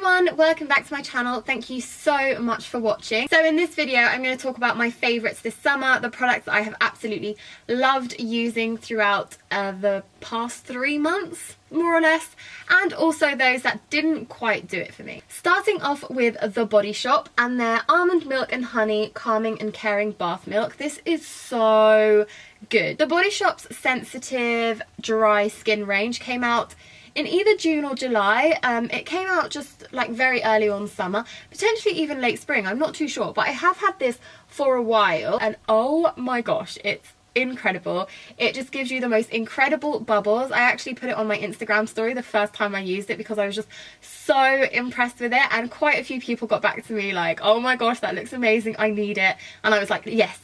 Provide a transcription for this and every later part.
everyone, welcome back to my channel. Thank you so much for watching. So in this video I'm going to talk about my favourites this summer, the products that I have absolutely loved using throughout the past 3 months, more or less, and also those that didn't quite do it for me. Starting off with The Body Shop and their Almond Milk and Honey Calming and Caring Bath Milk. This is so good. The Body Shop's sensitive dry skin range came out in either June or July. It came out just like very early on summer, potentially even late spring, I'm not too sure, but I have had this for a while and oh my gosh, it's incredible. It just gives you the most incredible bubbles. I actually put it on my Instagram story the first time I used it because I was just so impressed with it, and quite a few people got back to me like, oh my gosh, that looks amazing, I need it. And I was like, yes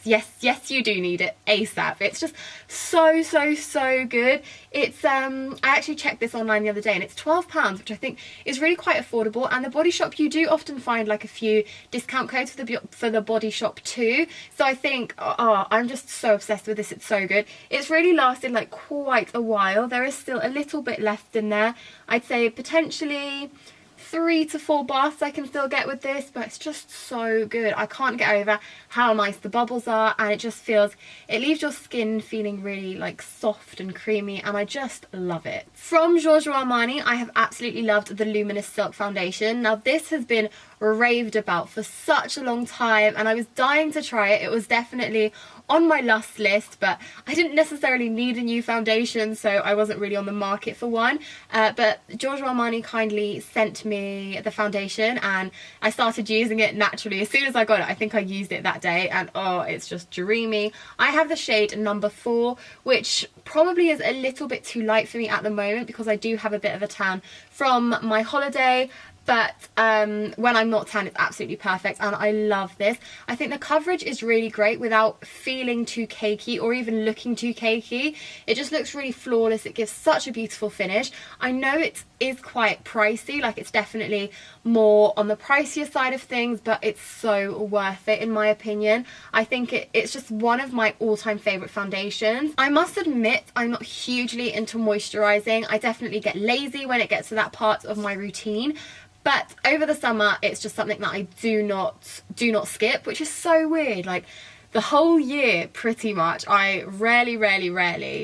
you do need it ASAP. It's just so good. It's I actually checked this online the other day and it's £12, which I think is really quite affordable. And The Body Shop, you do often find like a few discount codes for the Body Shop too, so I think I'm just so obsessed with this. It's so good. It's really lasted like quite a while. There is still a little bit left in there. I'd say potentially 3 to 4 baths I can still get with this, but it's just so good. I can't get over how nice the bubbles are, and it just feels, it leaves your skin feeling really like soft and creamy, and I just love it. From Giorgio Armani, I have absolutely loved the Luminous Silk Foundation. Now this has been raved about for such a long time and I was dying to try it. It was definitely on my lust list, but I didn't necessarily need a new foundation, so I wasn't really on the market for one. But Giorgio Armani kindly sent me the foundation and I started using it naturally. As soon as I got it, I think I used it that day, and oh, it's just dreamy. I have the shade number 4, which probably is a little bit too light for me at the moment because I do have a bit of a tan from my holiday. But when I'm not tan, it's absolutely perfect and I love this. I think the coverage is really great without feeling too cakey or even looking too cakey. It just looks really flawless. It gives such a beautiful finish. I know it is quite pricey, like it's definitely more on the pricier side of things, but it's so worth it in my opinion. I think it's just one of my all-time favourite foundations. I must admit I'm not hugely into moisturising. I definitely get lazy when it gets to that part of my routine. But over the summer, it's just something that I do not skip, which is so weird. Like the whole year, pretty much, I rarely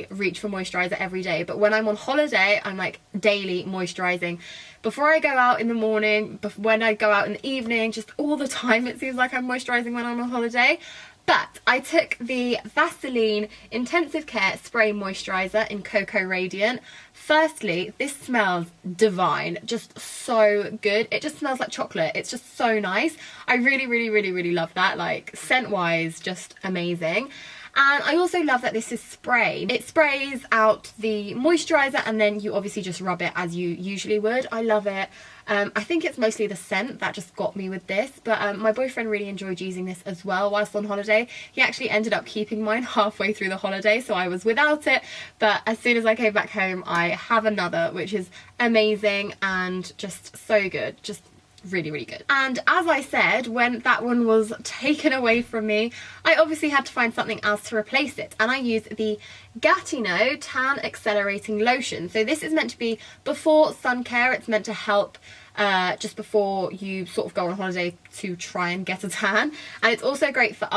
reach for moisturiser every day. But when I'm on holiday, I'm like daily moisturising. Before I go out in the morning, when I go out in the evening, just all the time it seems like I'm moisturising when I'm on holiday. But I took the Vaseline Intensive Care Spray Moisturiser in Cocoa Radiant. Firstly, this smells divine, just so good. It just smells like chocolate. It's just so nice. I really love that. Like scent wise, just amazing. And I also love that this is spray. It sprays out the moisturiser and then you obviously just rub it as you usually would. I love it. I think it's mostly the scent that just got me with this, but my boyfriend really enjoyed using this as well whilst on holiday. He actually ended up keeping mine halfway through the holiday, so I was without it, but as soon as I came back home I have another, which is amazing and just so good. Just really good. And as I said, when that one was taken away from me, I obviously had to find something else to replace it, and I used the Gatineau Tan Accelerating Lotion. So this is meant to be before sun care. It's meant to help just before you sort of go on holiday to try and get a tan, and it's also great for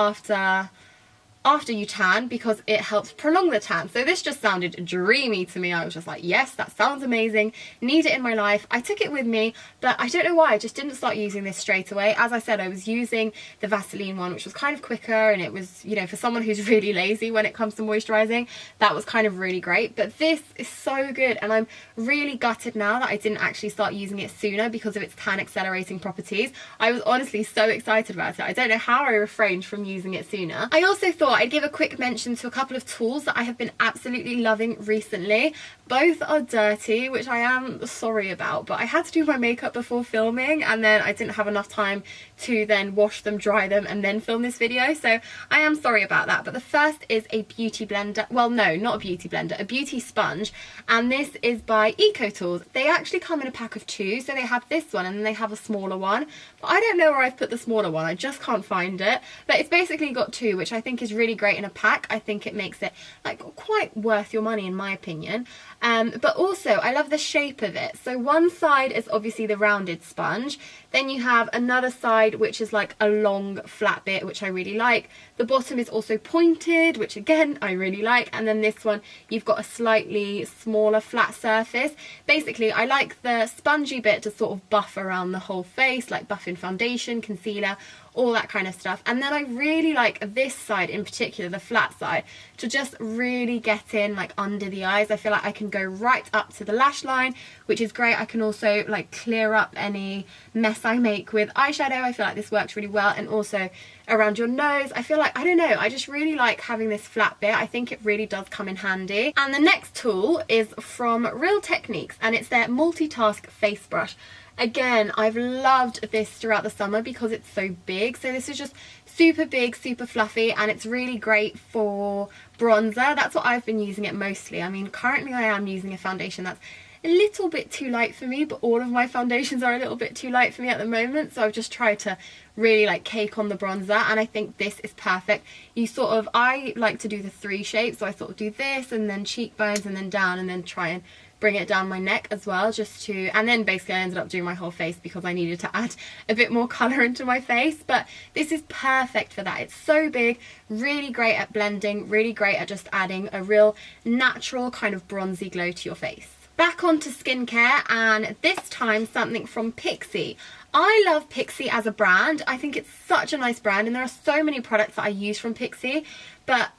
after you tan because it helps prolong the tan. So this just sounded dreamy to me. I was just like, yes, that sounds amazing, need it in my life. I took it with me, but I don't know why I just didn't start using this straight away. As I said, I was using the Vaseline one, which was kind of quicker, and it was, you know, for someone who's really lazy when it comes to moisturising, that was kind of really great. But this is so good, and I'm really gutted now that I didn't actually start using it sooner because of its tan accelerating properties. I was honestly so excited about it. I don't know how I refrained from using it sooner. I also thought I'd give a quick mention to a couple of tools that I have been absolutely loving recently. Both are dirty, which I am sorry about, but I had to do my makeup before filming and then I didn't have enough time to then wash them, dry them and then film this video, so I am sorry about that. But the first is a beauty blender, well no, not a beauty blender, a beauty sponge, and this is by Eco Tools. They actually come in a pack of 2, so they have this one and then they have a smaller one, but I don't know where I've put the smaller one, I just can't find it. But it's basically got 2, which I think is really really great in a pack. I think it makes it like quite worth your money in my opinion. But also I love the shape of it. So one side is obviously the rounded sponge, then you have another side which is like a long flat bit, which I really like. The bottom is also pointed, which again I really like, and then this one you've got a slightly smaller flat surface. Basically I like the spongy bit to sort of buff around the whole face, like buff in foundation, concealer, all that kind of stuff. And then I really like this side in particular, the flat side, to just really get in like under the eyes. I feel like I can go right up to the lash line, which is great. I can also like clear up any mess I make with eyeshadow. I feel like this works really well. And also around your nose, I feel like, I don't know, I just really like having this flat bit. I think it really does come in handy. And the next tool is from Real Techniques, and it's their Multitask face brush. Again, I've loved this throughout the summer because it's so big. So this is just super big, super fluffy, and it's really great for bronzer. That's what I've been using it mostly. I mean, currently I am using a foundation that's a little bit too light for me, but all of my foundations are a little bit too light for me at the moment. So I've just tried to really like cake on the bronzer, and I think this is perfect. You sort of, I like to do the 3 shapes, so I sort of do this and then cheekbones and then down, and then try and bring it down my neck as well, just to, and then basically I ended up doing my whole face because I needed to add a bit more colour into my face. But this is perfect for that. It's so big, really great at blending, really great at just adding a real natural kind of bronzy glow to your face. Back onto skincare, and this time something from Peexo. I love Peexo as a brand. I think it's such a nice brand, and there are so many products that I use from Peexo, but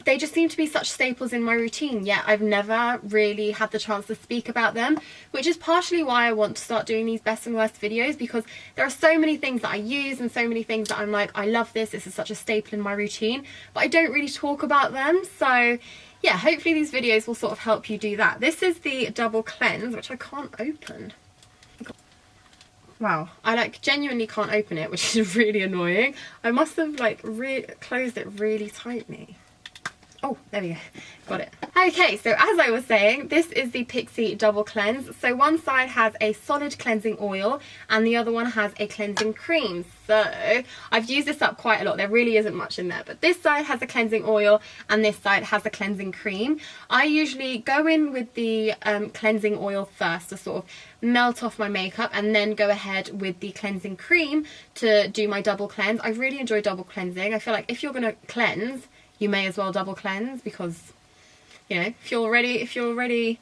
they just seem to be such staples in my routine, yet I've never really had the chance to speak about them, which is partially why I want to start doing these best and worst videos, because there are so many things that I use and so many things that I'm like, I love this, this is such a staple in my routine, but I don't really talk about them. So yeah, hopefully these videos will sort of help you do that. This is the Double Cleanse, which I can't open. Wow, I like genuinely can't open it, which is really annoying. I must have like closed it really tightly. Oh, there we go. Got it. Okay, so as I was saying, this is the Peexo Double Cleanse. So one side has a solid cleansing oil and the other one has a cleansing cream. So I've used this up quite a lot. There really isn't much in there, but this side has a cleansing oil and this side has a cleansing cream. I usually go in with the cleansing oil first to sort of melt off my makeup, and then go ahead with the cleansing cream to do my double cleanse. I really enjoy double cleansing. I feel like if you're going to cleanse, you may as well double cleanse, because, you know, if you're already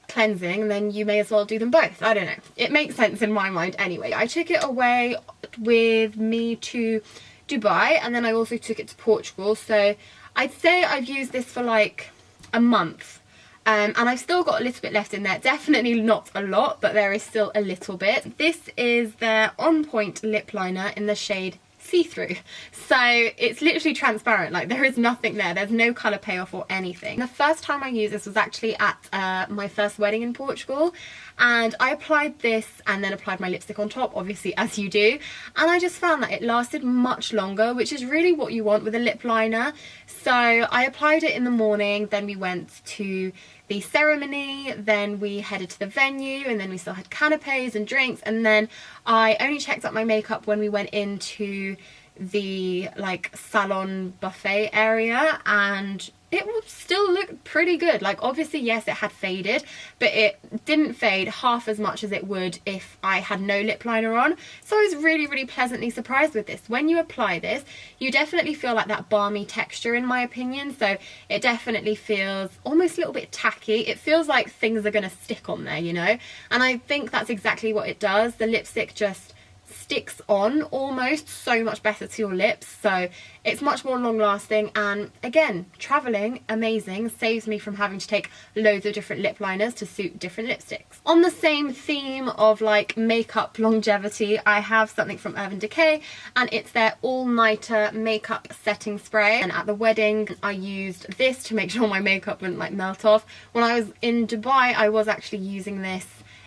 cleansing, then you may as well do them both. I don't know. It makes sense in my mind anyway. I took it away with me to Dubai, and then I also took it to Portugal. So I'd say I've used this for like a month. And I've still got a little bit left in there. Definitely not a lot, but there is still a little bit. This is their On Point lip liner in the shade See-Through. So it's literally transparent, like there is nothing there. There's no colour payoff or anything. The first time I used this was actually at my first wedding in Portugal, and I applied this and then applied my lipstick on top, obviously, as you do, and I just found that it lasted much longer, which is really what you want with a lip liner. So I applied it in the morning, then we went to the ceremony, then we headed to the venue, and then we still had canapes and drinks, and then I only checked up my makeup when we went into the like salon buffet area, and it would still look pretty good. Like obviously yes, it had faded, but it didn't fade half as much as it would if I had no lip liner on. So I was really pleasantly surprised with this. When you apply this, you definitely feel like that balmy texture, in my opinion. So it definitely feels almost a little bit tacky. It feels like things are going to stick on there, you know, and I think that's exactly what it does. The lipstick just sticks on almost so much better to your lips, so it's much more long lasting. And again, traveling, amazing, saves me from having to take loads of different lip liners to suit different lipsticks. On the same theme of like makeup longevity, I have something from Urban Decay, and it's their all-nighter makeup setting spray. And at the wedding I used this to make sure my makeup wouldn't like melt off. When I was in Dubai, I was actually using this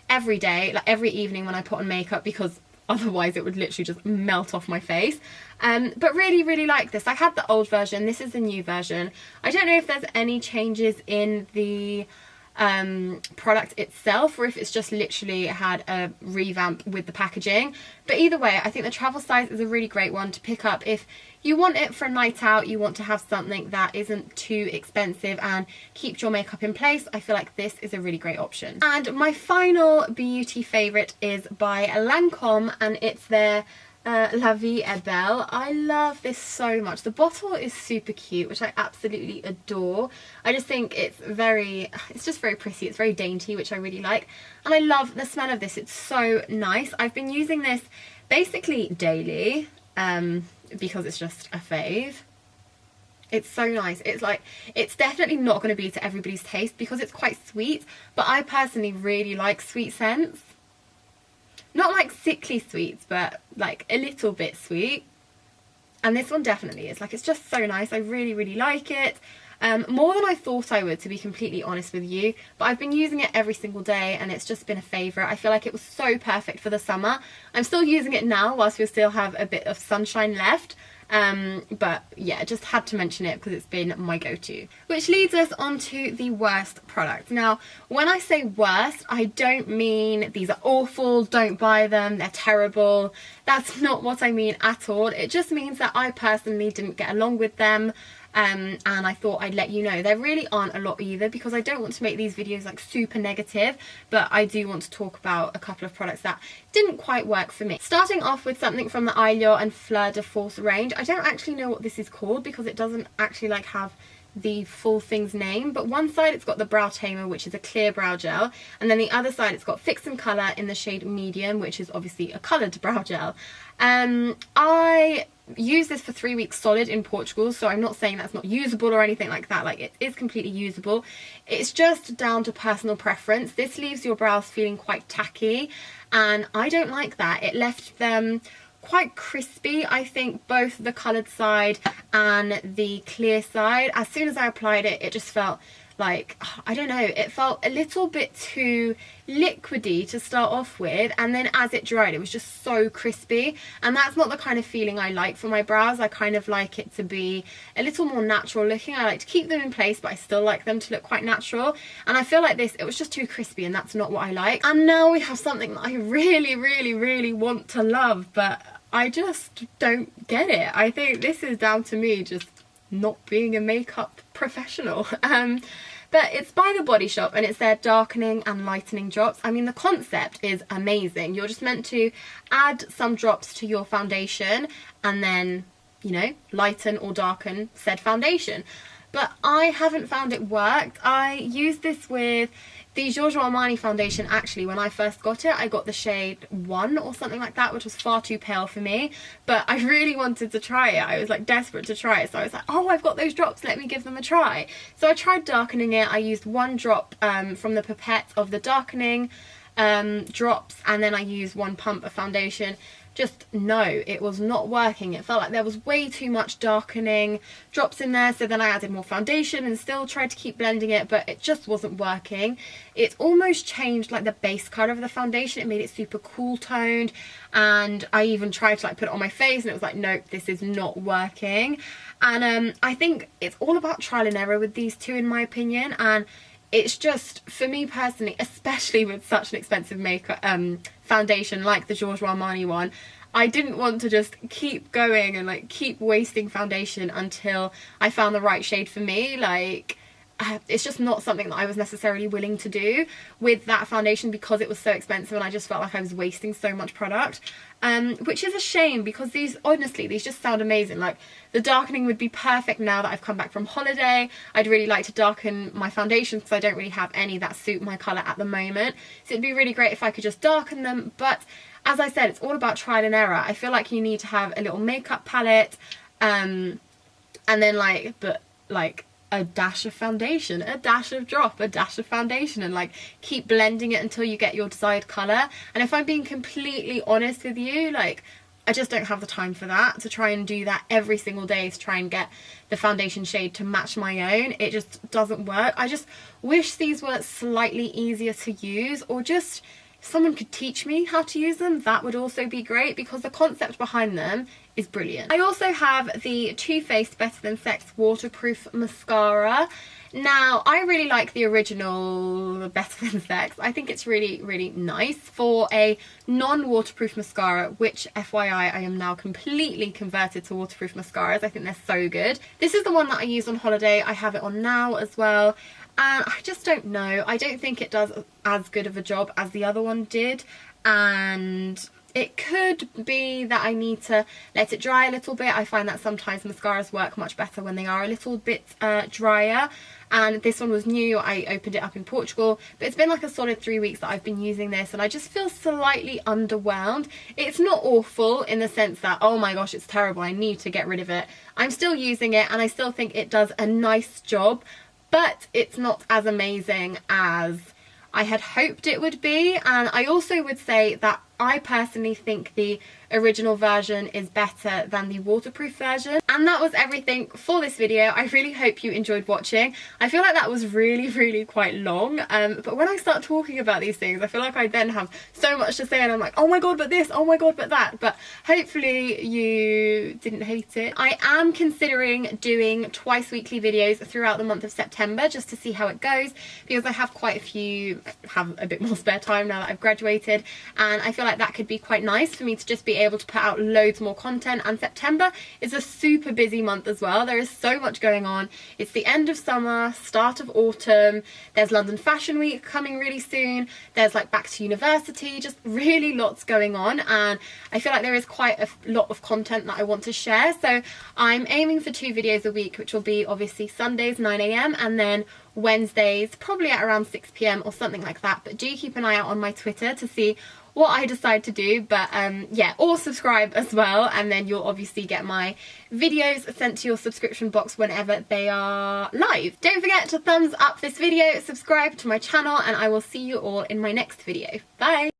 every day, like every evening when I put on makeup, because otherwise it would literally just melt off my face. But really like this. I had the old version, this is the new version. I don't know if there's any changes in the product itself, or if it's just literally had a revamp with the packaging. But either way, I think the travel size is a really great one to pick up if you want it for a night out, you want to have something that isn't too expensive and keeps your makeup in place. I feel like this is a really great option. And my final beauty favourite is by Lancome, and it's their La Vie est Belle. I love this so much. The bottle is super cute, which I absolutely adore. I just think it's just very pretty. It's very dainty, which I really like. And I love the smell of this. It's so nice. I've been using this basically daily because it's just a fave. It's so nice. It's definitely not going to be to everybody's taste because it's quite sweet, but I personally really like sweet scents. Not like sickly sweets, but like a little bit sweet. And this one definitely is. Like, it's just so nice. I really, really like it. More than I thought I would, to be completely honest with you. But I've been using it every single day and it's just been a favourite. I feel like it was so perfect for the summer. I'm still using it now whilst we still have a bit of sunshine left. But yeah, just had to mention it because it's been my go-to. Which leads us on to the worst product. Now, when I say worst, I don't mean these are awful, don't buy them, they're terrible. That's not what I mean at all. It just means that I personally didn't get along with them. And I thought I'd let you know. There really aren't a lot either because I don't want to make these videos like super negative, but I do want to talk about a couple of products that didn't quite work for me. Starting off with something from the Eyelure and Fleur de Force range. I don't actually know what this is called because it doesn't actually like have the full thing's name, but one side it's got the Brow Tamer, which is a clear brow gel, and then the other side it's got Fix and Colour in the shade Medium, which is obviously a coloured brow gel. I used this for 3 weeks solid in Portugal, so I'm not saying that's not usable or anything like that. Like, it is completely usable. It's just down to personal preference. This leaves your brows feeling quite tacky, and I don't like that. It left them quite crispy. I think both the coloured side and the clear side, as soon as I applied it, it just felt like, I don't know, it felt a little bit too liquidy to start off with, and then as it dried it was just so crispy, and that's not the kind of feeling I like for my brows. I kind of like it to be a little more natural looking. I like to keep them in place, but I still like them to look quite natural, and I feel like this, it was just too crispy, and that's not what I like. And now we have something that I really, really, really want to love, but I just don't get it. I think this is down to me just not being a makeup professional. But it's by The Body Shop and it's their darkening and lightening drops. I mean, the concept is amazing. You're just meant to add some drops to your foundation and then, you know, lighten or darken said foundation. But I haven't found it worked. I used this with the Giorgio Armani foundation. Actually, when I first got it, I got the shade 1 or something like that, which was far too pale for me, but I really wanted to try it. I was like desperate to try it, so I was like, oh, I've got those drops, let me give them a try. So I tried darkening it. I used 1 drop from the pipette of the darkening drops, and then I used 1 pump of foundation. Just no, it was not working. It felt like there was way too much darkening drops in there, so then I added more foundation and still tried to keep blending it, but it just wasn't working. It almost changed like the base colour of the foundation. It made it super cool toned, and I even tried to like put it on my face and it was like, nope, this is not working. And I think it's all about trial and error with these two, in my opinion, and it's just, for me personally, especially with such an expensive makeup foundation like the Giorgio Armani one, I didn't want to just keep going and like keep wasting foundation until I found the right shade for me. Like, it's just not something that I was necessarily willing to do with that foundation because it was so expensive, and I just felt like I was wasting so much product, which is a shame because these, honestly, these just sound amazing. Like, the darkening would be perfect now that I've come back from holiday. I'd really like to darken my foundation because I don't really have any that suit my colour at the moment, so it'd be really great if I could just darken them. But as I said, it's all about trial and error. I feel like you need to have a little makeup palette, and then like a dash of foundation, a dash of drop, a dash of foundation, and like keep blending it until you get your desired colour. And if I'm being completely honest with you, like, I just don't have the time for that, to try and do that every single day to try and get the foundation shade to match my own. It just doesn't work. I just wish these were slightly easier to use, or just if someone could teach me how to use them, that would also be great, because the concept behind them is brilliant. I also have the Too Faced Better Than Sex Waterproof Mascara. Now, I really like the original Better Than Sex. I think it's really, really nice for a non-waterproof mascara, which FYI, I am now completely converted to waterproof mascaras. I think they're so good. This is the one that I used on holiday. I have it on now as well. And I just don't know. I don't think it does as good of a job as the other one did. And it could be that I need to let it dry a little bit. I find that sometimes mascaras work much better when they are a little bit drier. And this one was new. I opened it up in Portugal, but it's been like a solid 3 weeks that I've been using this, and I just feel slightly underwhelmed. It's not awful in the sense that, oh my gosh, it's terrible, I need to get rid of it. I'm still using it and I still think it does a nice job, but it's not as amazing as I had hoped it would be. And I also would say that I personally think the original version is better than the waterproof version. And that was everything for this video. I really hope you enjoyed watching. I feel like that was really, really quite long, but when I start talking about these things, I feel like I then have so much to say, and I'm like, oh my god, but this, oh my god, but that. But hopefully you didn't hate it. I am considering doing twice weekly videos throughout the month of September, just to see how it goes, because I have quite a few, have a bit more spare time now that I've graduated, and I feel like that could be quite nice for me to just be able to put out loads more content. And September is a super busy month as well. There is so much going on. It's the end of summer, start of autumn, there's London Fashion Week coming really soon, there's like back to university, just really lots going on, and I feel like there is quite a lot of content that I want to share. So I'm aiming for 2 videos a week, which will be obviously Sundays 9 AM and then Wednesdays probably at around 6 PM or something like that. But do keep an eye out on my Twitter to see what I decide to do. But yeah, or subscribe as well, and then you'll obviously get my videos sent to your subscription box whenever they are live. Don't forget to thumbs up this video, subscribe to my channel, and I will see you all in my next video. Bye!